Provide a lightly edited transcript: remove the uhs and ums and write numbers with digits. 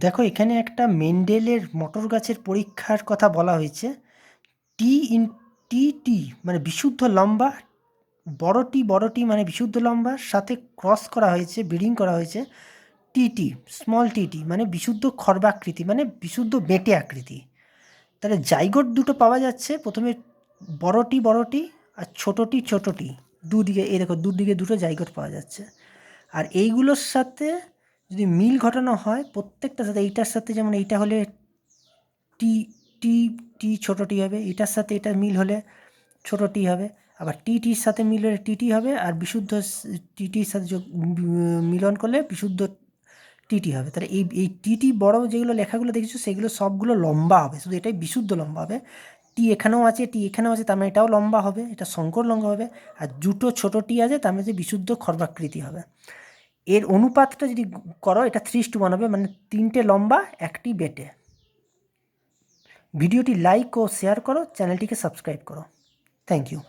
দেখো এখানে একটা মেন্ডেলের মটর গাছের পরীক্ষার কথা বলা হয়েছে। টি ইন টি টি মানে বিশুদ্ধ লম্বা, বড় টি মানে বিশুদ্ধ লম্বার সাথে ক্রস করা হয়েছে, ব্রিডিং করা হয়েছে টিটি, স্মল টিটি মানে বিশুদ্ধ খর্বাকৃতি মানে বিশুদ্ধ বেঁটে আকৃতি। তাহলে জাইগোট দুটো পাওয়া যাচ্ছে, প্রথমে বড়টি আর ছোটোটি দুদিকে, এই দেখো দুদিকে দুটো জাইগোট পাওয়া যাচ্ছে। আর এইগুলোর সাথে যদি মিল ঘটানো হয় প্রত্যেকটার সাথে, এইটার সাথে যেমন এইটা হলে টি টি টি ছোটো টি হবে, এটার সাথে এটা মিল হলে ছোটো টি হবে, আবার টিটির সাথে মিল হলে টিটি হবে, আর বিশুদ্ধ টিটির সাথে মিলন করলে বিশুদ্ধ টিটি হবে। তাহলে এই টিটি বড় যেগুলো লেখাগুলো দেখেছো সেগুলো সবগুলো লম্বা হবে, শুধু এটাই বিশুদ্ধ লম্বা হবে। টি এখানেও আছে, টি এখানেও আছে, তার মানে এটাও লম্বা হবে, এটা শঙ্কর লম্বা হবে। আর দুটো ছোটো টি আছে, তার মানে বিশুদ্ধ খর্বাকৃতি হবে। এর অনুপাতটা যদি করো এটা 3:1 হবে, মানে 3টে লম্বা 1টি বেটে। ভিডিওটি লাইক ও শেয়ার করো, চ্যানেলটিকে সাবস্ক্রাইব করো। Thank you.